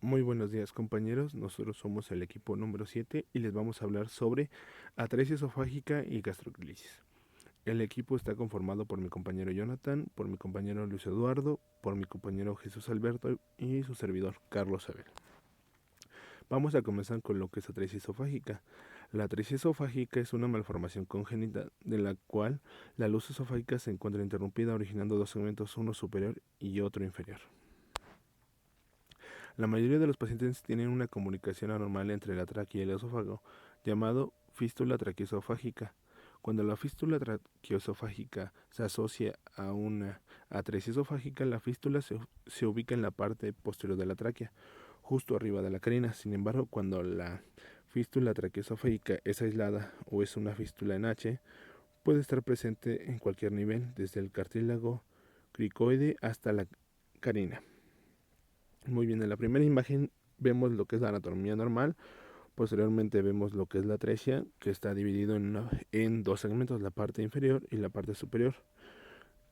Muy buenos días, compañeros. Nosotros somos el equipo número 7 y les vamos a hablar sobre atresia esofágica y gastroclisis. El equipo está conformado por mi compañero Jonathan, por mi compañero Luis Eduardo, por mi compañero Jesús Alberto y su servidor Carlos Abel. Vamos a comenzar con lo que es atresia esofágica. La atresia esofágica es una malformación congénita de la cual la luz esofágica se encuentra interrumpida, originando dos segmentos, uno superior y otro inferior. La mayoría de los pacientes tienen una comunicación anormal entre la tráquea y el esófago, llamado fístula traqueoesofágica. Cuando la fístula traqueoesofágica se asocia a una atresia esofágica, la fístula se ubica en la parte posterior de la tráquea, justo arriba de la carina. Sin embargo, cuando la fístula traqueoesofágica es aislada o es una fístula en H, puede estar presente en cualquier nivel, desde el cartílago cricoide hasta la carina. Muy bien, en la primera imagen vemos lo que es la anatomía normal. Posteriormente vemos lo que es la atresia, que está dividido en dos segmentos, la parte inferior y la parte superior.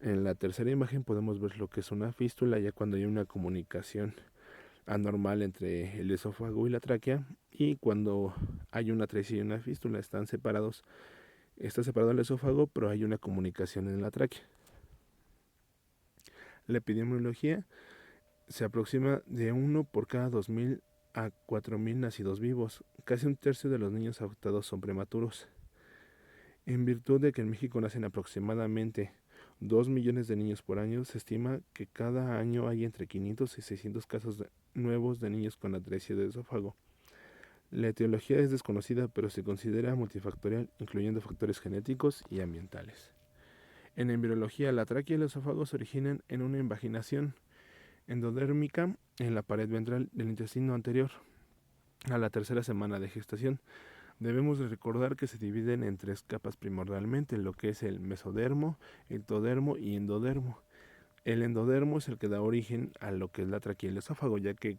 En la tercera imagen podemos ver lo que es una fístula, ya cuando hay una comunicación anormal entre el esófago y la tráquea, y cuando hay una atresia y una fístula están separados. Está separado el esófago, pero hay una comunicación en la tráquea. La epidemiología se aproxima de 1 por cada 2.000 a 4.000 nacidos vivos. Casi un tercio de los niños afectados son prematuros. En virtud de que en México nacen aproximadamente 2 millones de niños por año, se estima que cada año hay entre 500 y 600 casos nuevos de niños con atresia de esófago. La etiología es desconocida, pero se considera multifactorial, incluyendo factores genéticos y ambientales. En embriología, la tráquea y el esófago se originan en una invaginación endodérmica en la pared ventral del intestino anterior a la tercera semana de gestación. Debemos recordar que se dividen en tres capas primordialmente, lo que es el mesodermo, ectodermo y endodermo. El endodermo es el que da origen a lo que es la tráquea y el esófago, ya que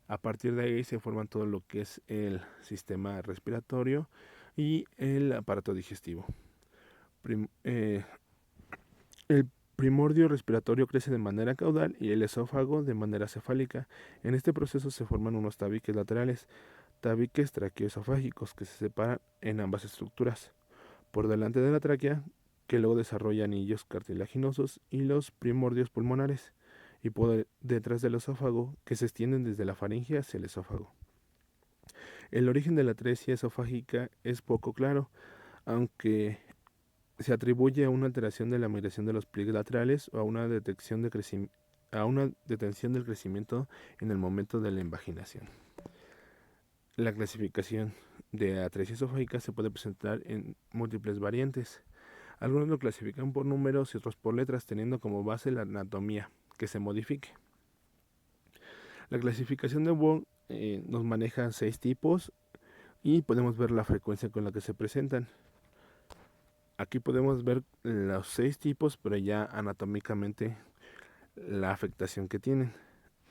a partir de ahí se forman todo lo que es el sistema respiratorio y el aparato digestivo. El primordio respiratorio crece de manera caudal y el esófago de manera cefálica. En este proceso se forman unos tabiques laterales, tabiques traqueoesofágicos, que se separan en ambas estructuras. Por delante de la tráquea, que luego desarrolla anillos cartilaginosos, y los primordios pulmonares, y por detrás del esófago, que se extienden desde la faringe hacia el esófago. El origen de la atresia esofágica es poco claro, aunque se atribuye a una alteración de la migración de los pliegues laterales o a una detención del crecimiento en el momento de la invaginación. La clasificación de atresia esofágica se puede presentar en múltiples variantes. Algunos lo clasifican por números y otros por letras, teniendo como base la anatomía, que se modifique. La clasificación de Wong nos maneja 6 tipos y podemos ver la frecuencia con la que se presentan. Aquí podemos ver los 6 tipos, pero ya anatómicamente la afectación que tienen.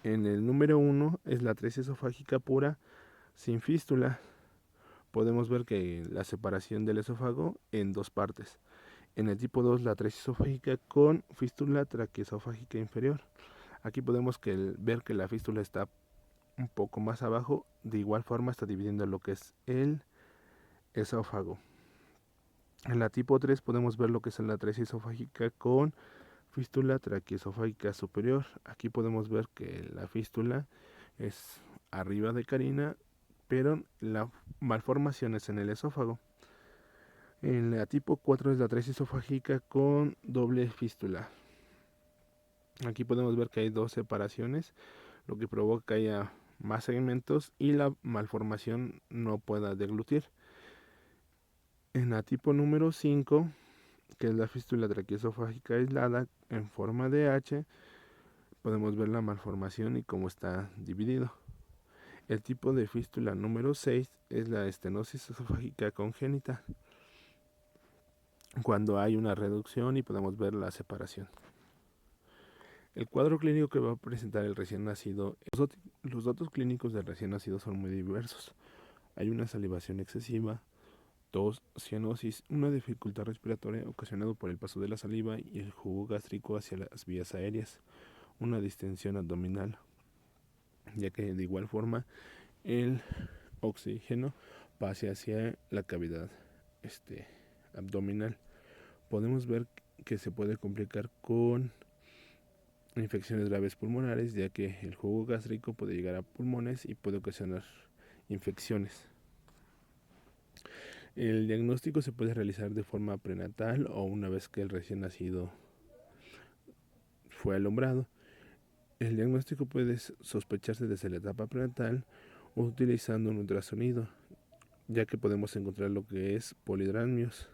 En el número 1 es la atresia esofágica pura sin fístula. Podemos ver que la separación del esófago en dos partes. En el tipo 2, la atresia esofágica con fístula traqueoesofágica inferior. Aquí podemos ver que la fístula está un poco más abajo. De igual forma está dividiendo lo que es el esófago. En la tipo 3 podemos ver lo que es la atresia esofágica con fístula traqueoesofágica superior. Aquí podemos ver que la fístula es arriba de carina, pero la malformación es en el esófago. En la tipo 4 es la atresia esofágica con doble fístula. Aquí podemos ver que hay dos separaciones, lo que provoca que haya más segmentos y la malformación no pueda deglutir. En la tipo número 5, que es la fístula traqueoesofágica aislada en forma de H, podemos ver la malformación y cómo está dividido. El tipo de fístula número 6 es la estenosis esofágica congénita, cuando hay una reducción y podemos ver la separación. El cuadro clínico que va a presentar el recién nacido, los datos clínicos del recién nacido son muy diversos. Hay una salivación excesiva, tos, cianosis, una dificultad respiratoria ocasionada por el paso de la saliva y el jugo gástrico hacia las vías aéreas, una distensión abdominal, ya que de igual forma el oxígeno pase hacia la cavidad abdominal. Podemos ver que se puede complicar con infecciones graves pulmonares, ya que el jugo gástrico puede llegar a pulmones y puede ocasionar infecciones. El diagnóstico se puede realizar de forma prenatal o una vez que el recién nacido fue alumbrado. El diagnóstico puede sospecharse desde la etapa prenatal utilizando un ultrasonido, ya que podemos encontrar lo que es polidramnios.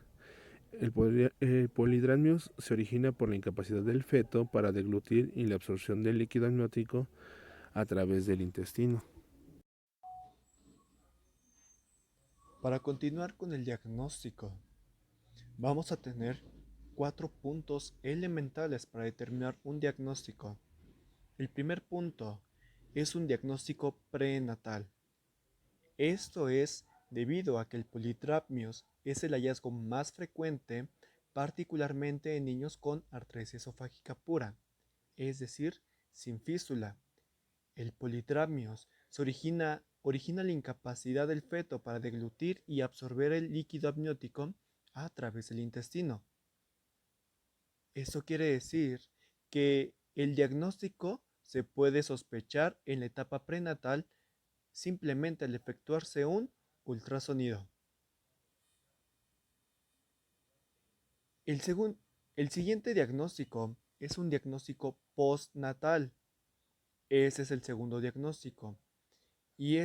El polidramnios se origina por la incapacidad del feto para deglutir y la absorción del líquido amniótico a través del intestino. Para continuar con el diagnóstico, vamos a tener 4 puntos elementales para determinar un diagnóstico. El primer punto es un diagnóstico prenatal. Esto es debido a que el polidramnios es el hallazgo más frecuente, particularmente en niños con artritis esofágica pura, es decir, sin fístula. El polidramnios origina la incapacidad del feto para deglutir y absorber el líquido amniótico a través del intestino. Esto quiere decir que el diagnóstico se puede sospechar en la etapa prenatal simplemente al efectuarse un ultrasonido. El, segun- el siguiente diagnóstico es un diagnóstico postnatal. Ese es el segundo diagnóstico. Y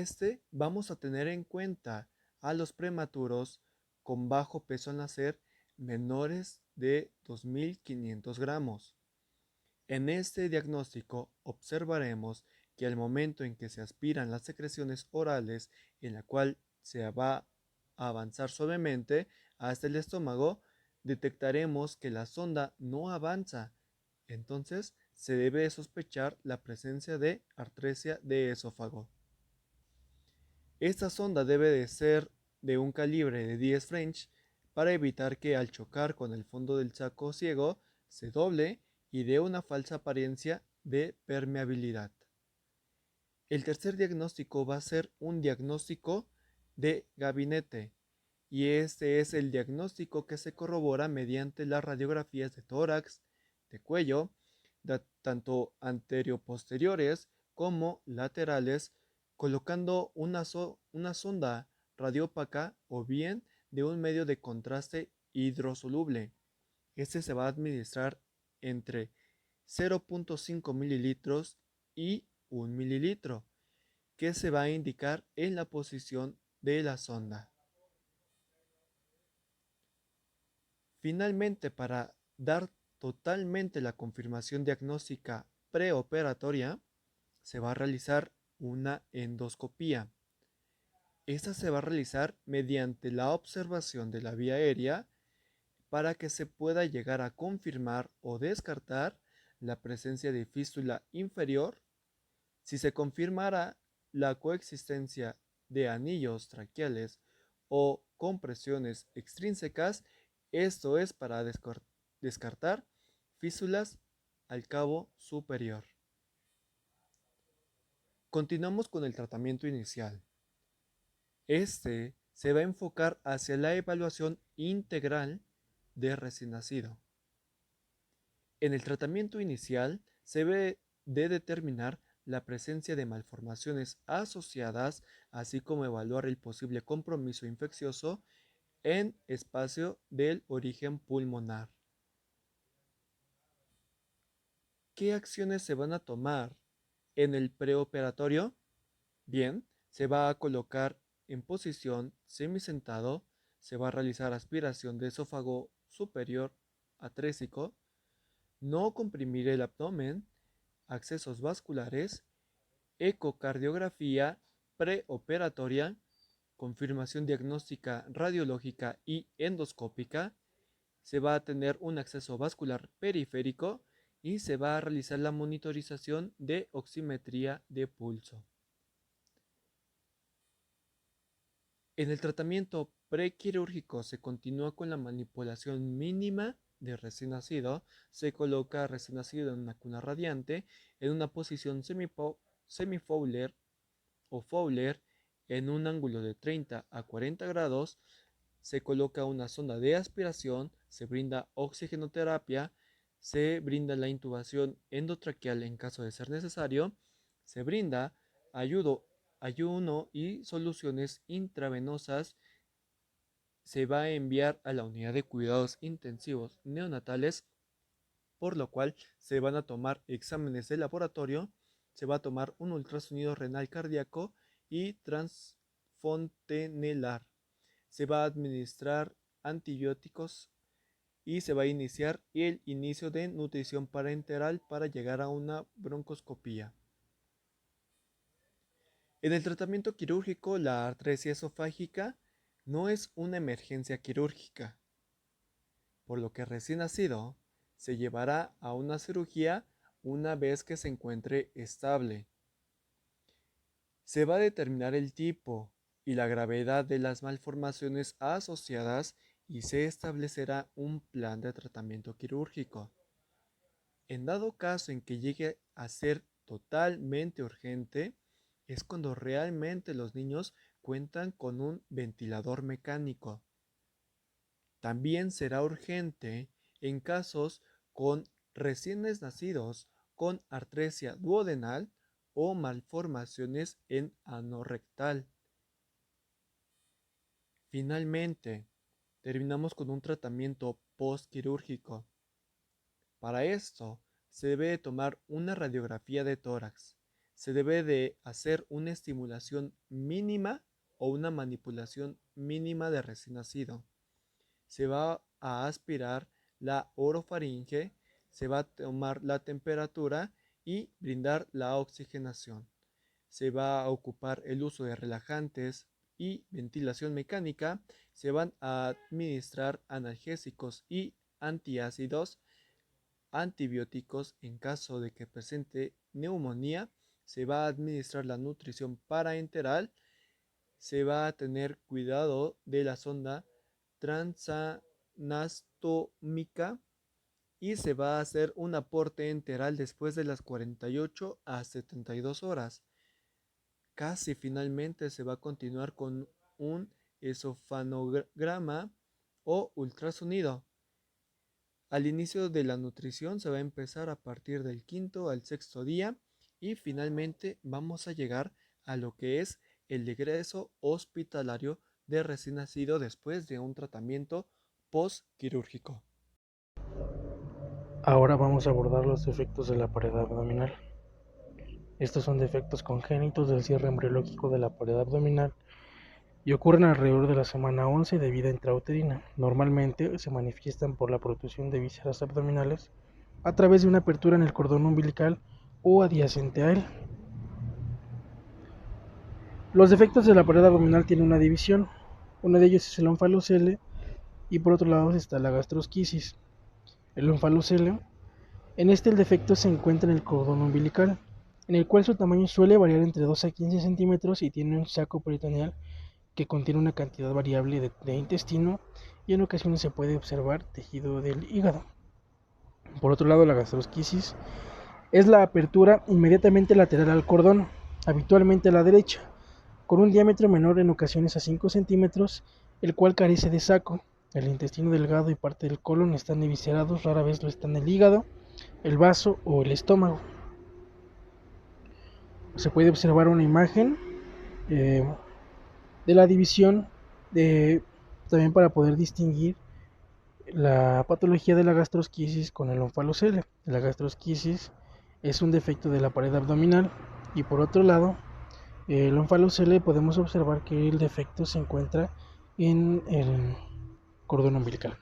vamos a tener en cuenta a los prematuros con bajo peso al nacer menores de 2.500 gramos. En este diagnóstico observaremos que al momento en que se aspiran las secreciones orales, en la cual se va a avanzar suavemente hasta el estómago, detectaremos que la sonda no avanza. Entonces se debe sospechar la presencia de artresia de esófago. Esta sonda debe de ser de un calibre de 10 French para evitar que al chocar con el fondo del saco ciego se doble y dé una falsa apariencia de permeabilidad. El tercer diagnóstico va a ser un diagnóstico de gabinete y este es el diagnóstico que se corrobora mediante las radiografías de tórax, de cuello, tanto anterio-posteriores como laterales, colocando una sonda radiópaca o bien de un medio de contraste hidrosoluble. Este se va a administrar entre 0.5 mililitros y 1 mililitro, que se va a indicar en la posición de la sonda. Finalmente, para dar totalmente la confirmación diagnóstica preoperatoria, se va a realizar una endoscopía. Esta se va a realizar mediante la observación de la vía aérea para que se pueda llegar a confirmar o descartar la presencia de fístula inferior. Si se confirmara la coexistencia de anillos traqueales o compresiones extrínsecas, esto es para descartar fístulas al cabo superior. Continuamos con el tratamiento inicial. Se va a enfocar hacia la evaluación integral de recién nacido. En el tratamiento inicial se debe de determinar la presencia de malformaciones asociadas, así como evaluar el posible compromiso infeccioso en espacio del origen pulmonar. ¿Qué acciones se van a tomar en el preoperatorio? Bien, se va a colocar en posición semisentado, se va a realizar aspiración de esófago superior atrésico, no comprimir el abdomen, accesos vasculares, ecocardiografía preoperatoria, confirmación diagnóstica radiológica y endoscópica, se va a tener un acceso vascular periférico y se va a realizar la monitorización de oximetría de pulso. En el tratamiento prequirúrgico se continúa con la manipulación mínima de recién nacido, se coloca recién nacido en una cuna radiante en una posición semifowler o Fowler en un ángulo de 30 a 40 grados, se coloca una sonda de aspiración, se brinda oxigenoterapia, se brinda la intubación endotraqueal en caso de ser necesario, se brinda ayuno y soluciones intravenosas, se va a enviar a la unidad de cuidados intensivos neonatales, por lo cual se van a tomar exámenes de laboratorio, se va a tomar un ultrasonido renal cardíaco y transfontanelar. Se va a administrar antibióticos y se va a iniciar el inicio de nutrición parenteral para llegar a una broncoscopía. En el tratamiento quirúrgico, la artresia esofágica no es una emergencia quirúrgica, por lo que recién nacido se llevará a una cirugía una vez que se encuentre estable. Se va a determinar el tipo y la gravedad de las malformaciones asociadas y se establecerá un plan de tratamiento quirúrgico. En dado caso en que llegue a ser totalmente urgente, es cuando realmente los niños cuentan con un ventilador mecánico. También será urgente en casos con recién nacidos con artresia duodenal o malformaciones en ano rectal. Finalmente, terminamos con un tratamiento postquirúrgico. Para esto, se debe de tomar una radiografía de tórax. Se debe de hacer una estimulación mínima o una manipulación mínima de recién nacido. Se va a aspirar la orofaringe, se va a tomar la temperatura y brindar la oxigenación. Se va a ocupar el uso de relajantes y ventilación mecánica. Se van a administrar analgésicos y antiácidos, antibióticos en caso de que presente neumonía. Se va a administrar la nutrición parenteral. Se va a tener cuidado de la sonda transanastómica y se va a hacer un aporte enteral después de las 48 a 72 horas. Casi finalmente se va a continuar con un esofanograma o ultrasonido. Al inicio de la nutrición se va a empezar a partir del quinto al sexto día y finalmente vamos a llegar a lo que es el egreso hospitalario de recién nacido después de un tratamiento postquirúrgico. Ahora vamos a abordar los defectos de la pared abdominal. Estos son defectos congénitos del cierre embriológico de la pared abdominal y ocurren alrededor de la semana 11 de vida intrauterina. Normalmente se manifiestan por la protrusión de vísceras abdominales a través de una apertura en el cordón umbilical o adyacente a él. Los defectos de la pared abdominal tienen una división. Uno de ellos es el onfalocele y por otro lado está la gastrosquisis. El onfalocele, en este el defecto se encuentra en el cordón umbilical, en el cual su tamaño suele variar entre 2 a 15 centímetros y tiene un saco peritoneal que contiene una cantidad variable de intestino y en ocasiones se puede observar tejido del hígado. Por otro lado, la gastrosquisis es la apertura inmediatamente lateral al cordón, habitualmente a la derecha, con un diámetro menor en ocasiones a 5 centímetros, el cual carece de saco. El intestino delgado y parte del colon están eviscerados, rara vez lo están el hígado, el vaso o el estómago. Se puede observar una imagen de la división también para poder distinguir la patología de la gastrosquisis con el onfalocele. La gastrosquisis es un defecto de la pared abdominal y por otro lado el onfalocele podemos observar que el defecto se encuentra en el cordón umbilical.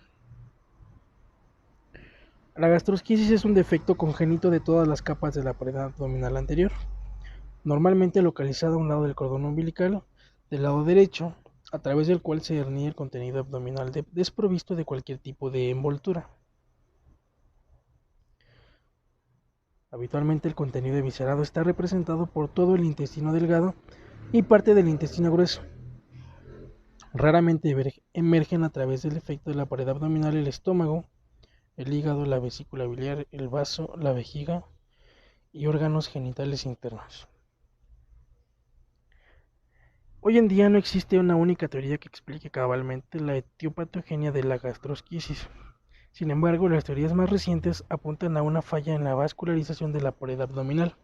La gastrosquisis es un defecto congénito de todas las capas de la pared abdominal anterior, normalmente localizada a un lado del cordón umbilical, del lado derecho, a través del cual se hernia el contenido abdominal desprovisto de cualquier tipo de envoltura. Habitualmente el contenido eviscerado está representado por todo el intestino delgado y parte del intestino grueso. Raramente emergen a través del efecto de la pared abdominal el estómago, el hígado, la vesícula biliar, el vaso, la vejiga y órganos genitales internos. Hoy en día no existe una única teoría que explique cabalmente la etiopatogenia de la gastrosquisis. Sin embargo, las teorías más recientes apuntan a una falla en la vascularización de la pared abdominal,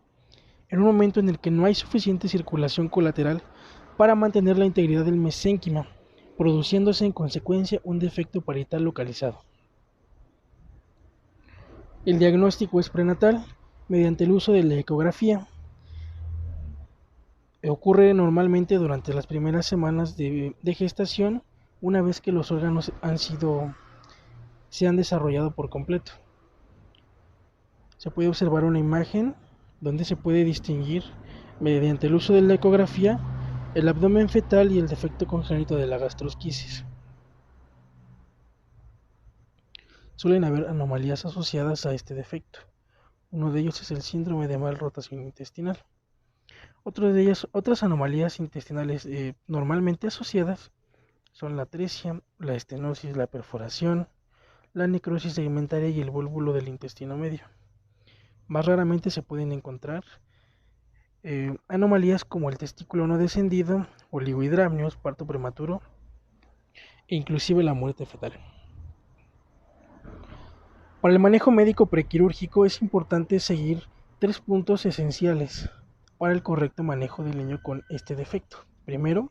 en un momento en el que no hay suficiente circulación colateral para mantener la integridad del mesénquima, produciéndose en consecuencia un defecto parietal localizado. El diagnóstico es prenatal mediante el uso de la ecografía. Ocurre normalmente durante las primeras semanas de gestación, una vez que los órganos se han desarrollado por completo. Se puede observar una imagen donde se puede distinguir mediante el uso de la ecografía el abdomen fetal y el defecto congénito de la gastrosquisis. Suelen haber anomalías asociadas a este defecto. Uno de ellos es el síndrome de malrotación intestinal. Otras anomalías intestinales normalmente asociadas son la atresia, la estenosis, la perforación, la necrosis segmentaria y el vólvulo del intestino medio. Más raramente se pueden encontrar anomalías como el testículo no descendido, oligohidramnios, parto prematuro e inclusive la muerte fetal. Para el manejo médico prequirúrgico es importante seguir 3 puntos esenciales para el correcto manejo del niño con este defecto. Primero,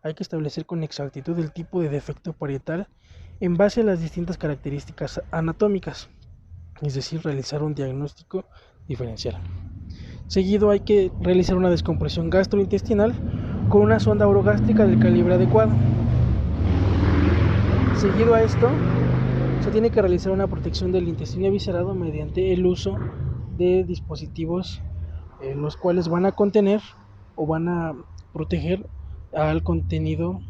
hay que establecer con exactitud el tipo de defecto parietal en base a las distintas características anatómicas, es decir, realizar un diagnóstico diferencial. Seguido hay que realizar una descompresión gastrointestinal con una sonda orogástrica del calibre adecuado. Seguido a esto, se tiene que realizar una protección del intestino eviscerado mediante el uso de dispositivos los cuales van a contener o van a proteger al contenido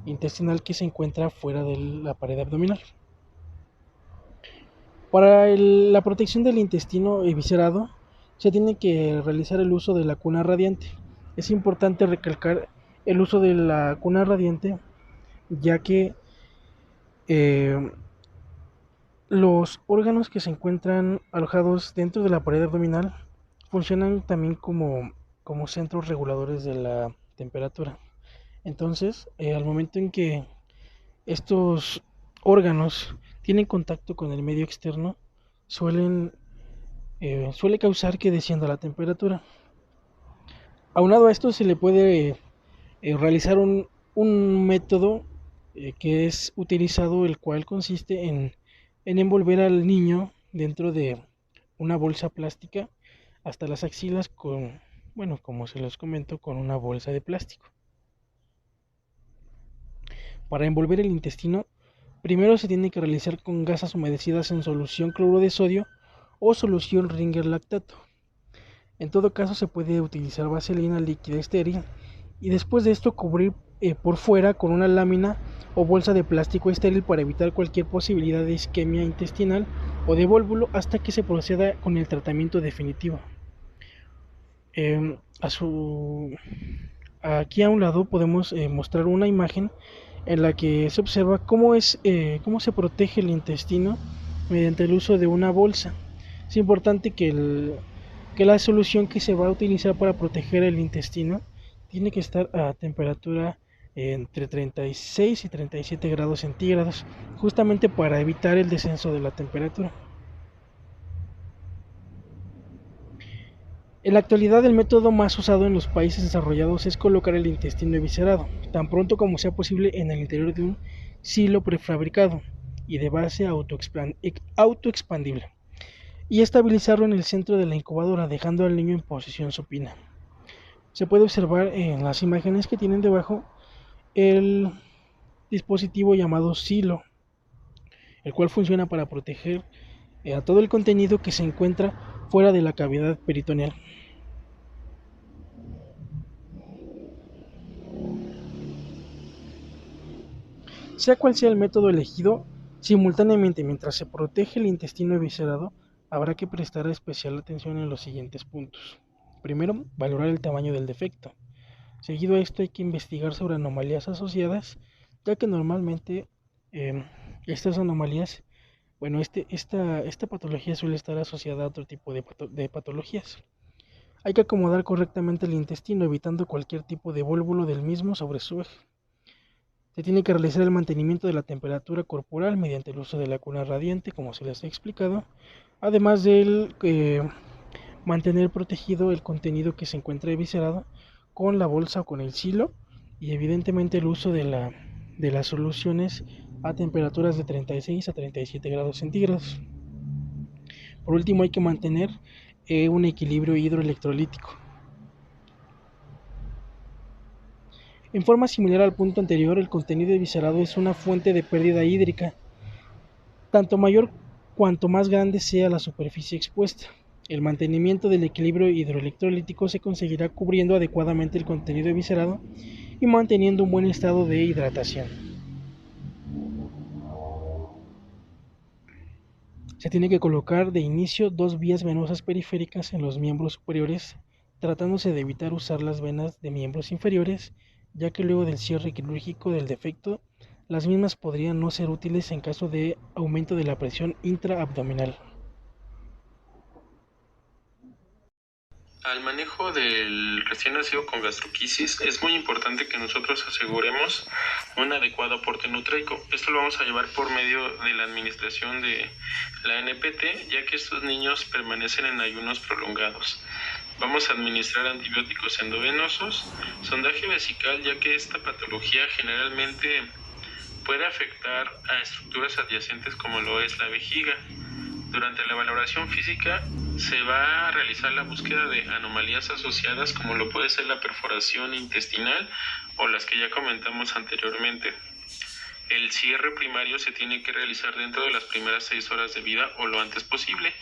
intestinal que se encuentra fuera de la pared abdominal. Para la protección del intestino eviscerado se tiene que realizar el uso de la cuna radiante. Es importante recalcar el uso de la cuna radiante, ya que los órganos que se encuentran alojados dentro de la pared abdominal funcionan también como centros reguladores de la temperatura. Entonces, al momento en que estos órganos tienen contacto con el medio externo, suele causar que descienda la temperatura. Aunado a esto, se le puede realizar un método que es utilizado, el cual consiste en envolver al niño dentro de una bolsa plástica hasta las axilas como se los comento, con una bolsa de plástico. Para envolver el intestino, primero se tiene que realizar con gasas humedecidas en solución cloruro de sodio o solución Ringer lactato. En todo caso se puede utilizar vaselina líquida estéril y después de esto cubrir por fuera con una lámina o bolsa de plástico estéril para evitar cualquier posibilidad de isquemia intestinal o de vólvulo hasta que se proceda con el tratamiento definitivo. Aquí a un lado podemos mostrar una imagen en la que se observa cómo se protege el intestino mediante el uso de una bolsa. Es importante que la solución que se va a utilizar para proteger el intestino tiene que estar a temperatura entre 36 y 37 grados centígrados, justamente para evitar el descenso de la temperatura. En la actualidad, el método más usado en los países desarrollados es colocar el intestino eviscerado, tan pronto como sea posible, en el interior de un silo prefabricado y de base autoexpandible, y estabilizarlo en el centro de la incubadora, dejando al niño en posición supina. Se puede observar en las imágenes que tienen debajo el dispositivo llamado silo, el cual funciona para proteger a todo el contenido que se encuentra fuera de la cavidad peritoneal. Sea cual sea el método elegido, simultáneamente mientras se protege el intestino eviscerado, habrá que prestar especial atención en los siguientes puntos. Primero, valorar el tamaño del defecto. Seguido a esto hay que investigar sobre anomalías asociadas, ya que normalmente estas anomalías, esta patología suele estar asociada a otro tipo de patologías. Hay que acomodar correctamente el intestino, evitando cualquier tipo de vólvulo del mismo sobre su eje. Se tiene que realizar el mantenimiento de la temperatura corporal mediante el uso de la cuna radiante, como se les ha explicado, además del mantener protegido el contenido que se encuentra eviscerado con la bolsa o con el silo, y evidentemente el uso de las soluciones a temperaturas de 36 a 37 grados centígrados. Por último, hay que mantener un equilibrio hidroelectrolítico. En forma similar al punto anterior, el contenido eviscerado es una fuente de pérdida hídrica, tanto mayor cuanto más grande sea la superficie expuesta. El mantenimiento del equilibrio hidroelectrolítico se conseguirá cubriendo adecuadamente el contenido eviscerado y manteniendo un buen estado de hidratación. Se tiene que colocar de inicio dos vías venosas periféricas en los miembros superiores, tratándose de evitar usar las venas de miembros inferiores, ya que luego del cierre quirúrgico del defecto, las mismas podrían no ser útiles en caso de aumento de la presión intraabdominal. Al manejo del recién nacido con gastroquisis es muy importante que nosotros aseguremos un adecuado aporte nutrico. Esto lo vamos a llevar por medio de la administración de la NPT, ya que estos niños permanecen en ayunos prolongados. Vamos a administrar antibióticos endovenosos, sondaje vesical, ya que esta patología generalmente puede afectar a estructuras adyacentes como lo es la vejiga. Durante la valoración física se va a realizar la búsqueda de anomalías asociadas como lo puede ser la perforación intestinal o las que ya comentamos anteriormente. El cierre primario se tiene que realizar dentro de las primeras 6 horas de vida o lo antes posible,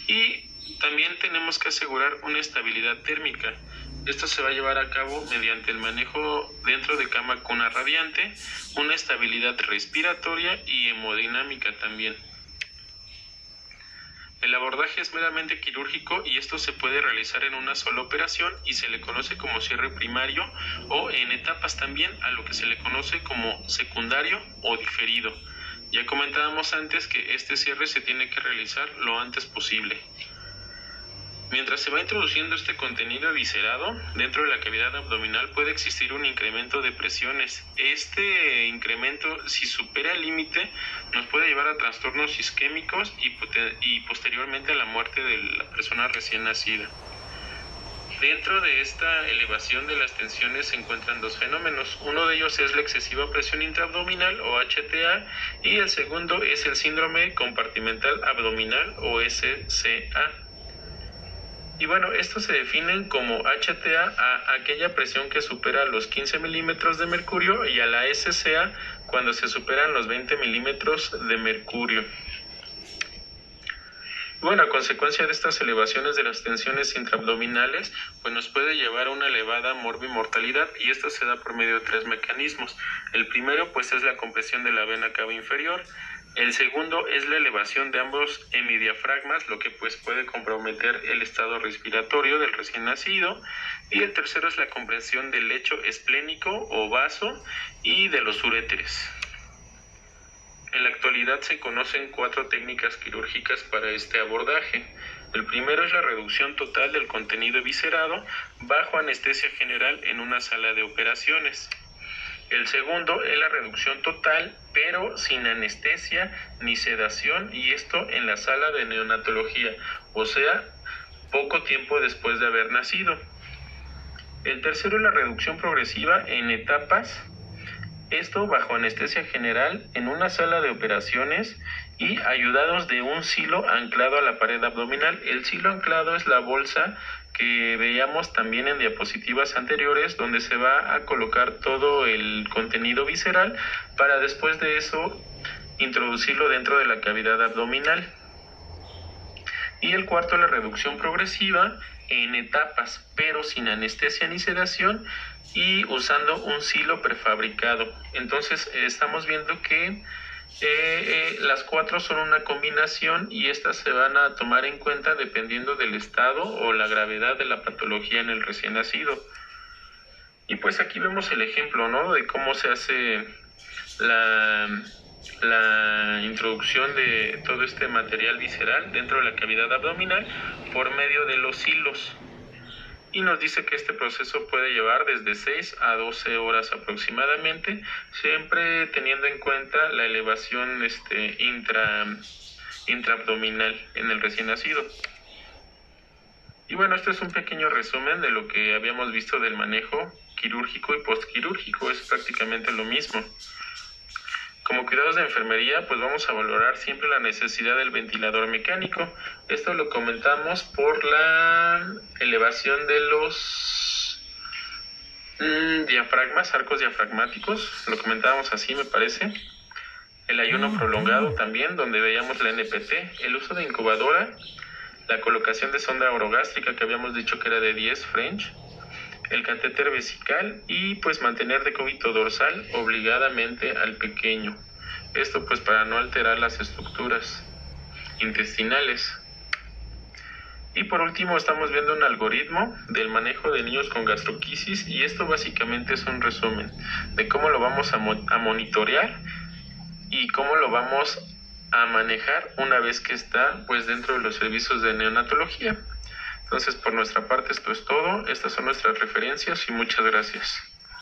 y también tenemos que asegurar una estabilidad térmica. Esto se va a llevar a cabo mediante el manejo dentro de cama cuna radiante, una estabilidad respiratoria y hemodinámica también. El abordaje es meramente quirúrgico y esto se puede realizar en una sola operación y se le conoce como cierre primario, o en etapas también a lo que se le conoce como secundario o diferido. Ya comentábamos antes que este cierre se tiene que realizar lo antes posible. Mientras se va introduciendo este contenido eviscerado dentro de la cavidad abdominal, puede existir un incremento de presiones. Este incremento, si supera el límite, nos puede llevar a trastornos isquémicos y posteriormente a la muerte de la persona recién nacida. Dentro de esta elevación de las tensiones se encuentran dos fenómenos. Uno de ellos es la excesiva presión intraabdominal o HTA, y el segundo es el síndrome compartimental abdominal o SCA. Y bueno, estos se definen como HTA a aquella presión que supera los 15 milímetros de mercurio, y a la SCA cuando se superan los 20 milímetros de mercurio. Bueno, a consecuencia de estas elevaciones de las tensiones intraabdominales, pues nos puede llevar a una elevada morbimortalidad, y esto se da por medio de 3 mecanismos. El primero pues es la compresión de la vena cava inferior. El segundo es la elevación de ambos hemidiafragmas, lo que pues puede comprometer el estado respiratorio del recién nacido. Y el tercero es la compresión del lecho esplénico o vaso y de los uréteres. En la actualidad se conocen 4 técnicas quirúrgicas para este abordaje. El primero es la reducción total del contenido eviscerado bajo anestesia general en una sala de operaciones. El segundo es la reducción total, pero sin anestesia ni sedación, y esto en la sala de neonatología, o sea, poco tiempo después de haber nacido. El tercero es la reducción progresiva en etapas, esto bajo anestesia general en una sala de operaciones y ayudados de un silo anclado a la pared abdominal. El silo anclado es la bolsa que veíamos también en diapositivas anteriores, donde se va a colocar todo el contenido visceral para después de eso introducirlo dentro de la cavidad abdominal. Y el cuarto es la reducción progresiva en etapas, pero sin anestesia ni sedación y usando un silo prefabricado. Entonces estamos viendo que las 4 son una combinación, y estas se van a tomar en cuenta dependiendo del estado o la gravedad de la patología en el recién nacido. Y pues aquí vemos el ejemplo, ¿no?, de cómo se hace la introducción de todo este material visceral dentro de la cavidad abdominal por medio de los hilos. y nos dice que este proceso puede llevar desde 6 a 12 horas aproximadamente, siempre teniendo en cuenta la elevación intraabdominal en el recién nacido. Y bueno, este es un pequeño resumen de lo que habíamos visto del manejo quirúrgico y postquirúrgico, es prácticamente lo mismo. Como cuidados de enfermería, pues vamos a valorar siempre la necesidad del ventilador mecánico. Esto lo comentamos por la elevación de los diafragmas, arcos diafragmáticos, lo comentábamos así me parece. El ayuno prolongado también, donde veíamos la NPT, el uso de incubadora, la colocación de sonda orogástrica que habíamos dicho que era de 10 French, el catéter vesical y pues mantener decúbito dorsal obligadamente al pequeño. Esto pues para no alterar las estructuras intestinales. Y por último estamos viendo un algoritmo del manejo de niños con gastroquisis y esto básicamente es un resumen de cómo lo vamos a monitorear y cómo lo vamos a manejar una vez que está pues dentro de los servicios de neonatología. Entonces por nuestra parte esto es todo, estas son nuestras referencias y muchas gracias.